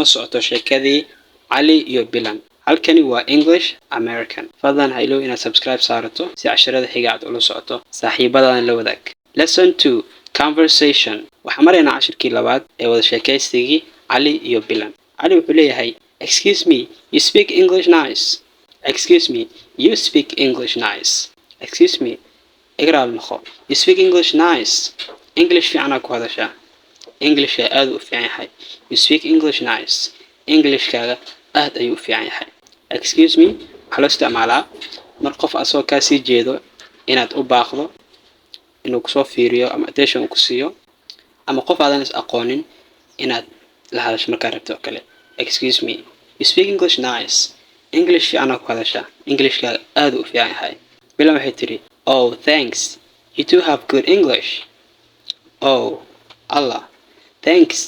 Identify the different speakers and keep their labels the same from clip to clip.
Speaker 1: noo socoto sheekadii Ali iyo Bilan. halkani waa English American. fadlan ha iloow inaad subscribe saarato si casharada xiga aad ula socoto saaxiibadaan la wadaag. Lesson 2 Conversation. waxaan maraynaa cashirkii labaad ee wada sheekaysigii Ali iyo Bilan. Ali wuxuu leeyahay, "Excuse me, you speak English nice." Excuse me, you speak English nice. Excuse me, igraal noqo. You speak English nice. English fiican ku hadashaa. English aad u fiican yahay. You speak English nice. English kaaga aad ayuu fiican yahay. Excuse me, waxaa loo isticmaalaa mar qof asoo ka sii jeedo inaad u baaqdo inuu ku soo fiiriyo ama attention ku siiyo, ama qof aadan is aqoonin inaad la hadasho markaa rabto kale. Excuse me, you speak English nice. English fiican ku hadashaa. English kaaga aad u fiican yahay. Bilan waxay tiri, "Oh, thanks. You do have good English." Oh, Allah. Thanks.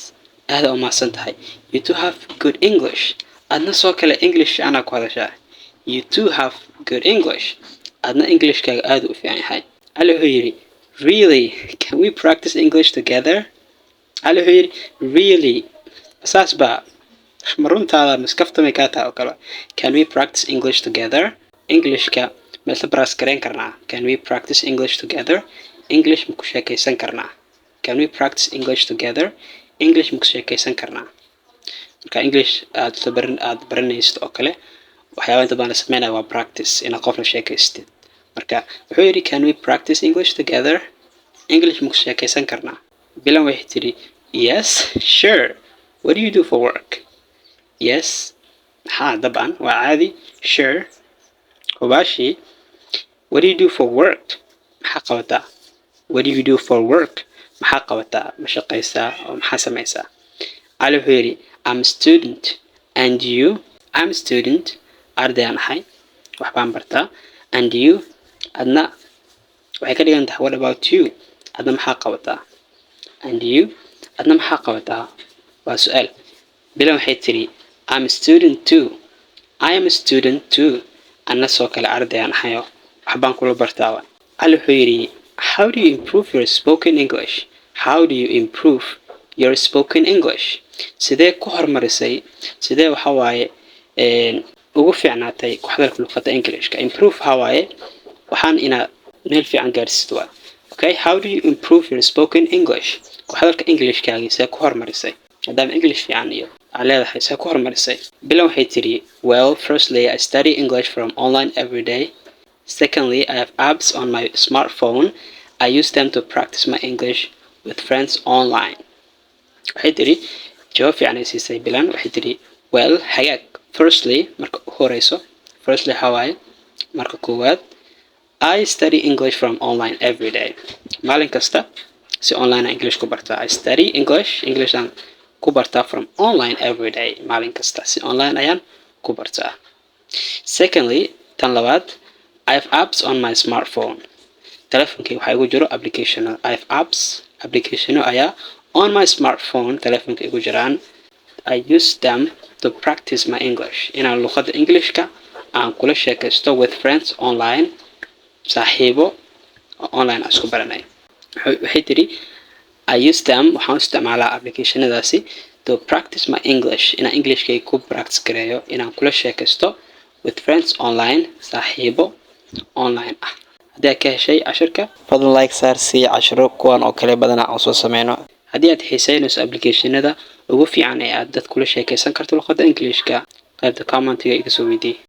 Speaker 1: aad u mahadsan tahay. You do have good English. adna soo kale English ana ku hadashaa. You do have good English. adna English kaaga aad u fiican yahay. Ali wuxuu yiri, "Really? Can we practice English together?" Ali wuxuu yiri, "Really? Asaas ba maruntaada miskaftame ka taa oo kale. Can we practice English together?" English ka meesha practice karayn karnaa. Can we practice English together? English ma ku sheekaysan karnaa. Can we practice English together? English ma ku sheekaysan karnaa. marka English aad baranaysid oo kale waxyaabo inta badan sameynaa waa practice ina qof la sheekaystid. marka wuxuu yiri, "Can we practice English together?" English ma ku sheekaysan karnaa. Bilan waxay tiri, "Yes, sure. What do you do for work?" Yes, daban waa caadi. Sure, hubashi. What do you do for work? maxaa qabataa? What do you do for work? maxaa qabataa? ma shaqaysaa oo maxaa samaysaa? Ali wuxuu yiri, "I'm a student." And you? I'm a student. ardayaan ahay. wax baan bartaa. And you? adna waxay ka dhigan tahay, what about you? adna maxaa qabataa? And you? adna maxaa qabataa? waa su'aal. Bilan waxay tiri, "I'm a student too." I am a student too. anna soo kale ardayaan ahayo wax baan kula bartaa. Ali wuxuu yiri, "How do you improve your spoken English?" How do you improve your spoken English? sidee ku horumarisay, sidee waxa waaye ugu fiicnaatay ku hadalka luqadda Englishka. Improve waxa waaye waxaan ina meel fiican gaarsiisto. Okay, how do you improve your spoken English? ku hadalka Englishkaaga sidee ku horumarisay. hadaba English fiican iyo leedahay sidee ku horumarisay. Bilan waxay tiri, "Well, firstly, I study English from online every day. Secondly, I have apps on my smartphone. I use them to practice my English with friends online." waxay tiri jawaab fiican ay siisay Bilan. waxay tiri, "Well, hagaag. Firstly, marka horeyso. Firstly, hawaii marka koowaad. I study English from online every day. maalin kasta si online English ku bartaa. I study English aan ku bartaa from online every day. maalin kasta si online ayaan ku bartaa. Secondly, tan labaad, I have apps on my smartphone. telefonkayga waxaa igu jiro application. I have application ayaa on my smartphone telefonka igu jiraan. I use them to practice my English. inaan luqadda Englishka aan kula sheekaysto with friends online. saaxiibo online isku baranay. waxay tiri, I use them, waxaan isticmaalaa applicationadaasi to practice my English. inaan Englishkayga ku practice gareeyo inaan kula sheekaysto with friends online. saaxiibo online ah. haddii aad ka heshay cashirka, fadlan like saar si cashiro kuwan oo kale badan aan soo sameyno. haddii aad xiisaynayso applicationada ugu fiican ee aad dad kula sheekaysan karto luqadda Englishka, qaybta comment-iga iga soo weydii.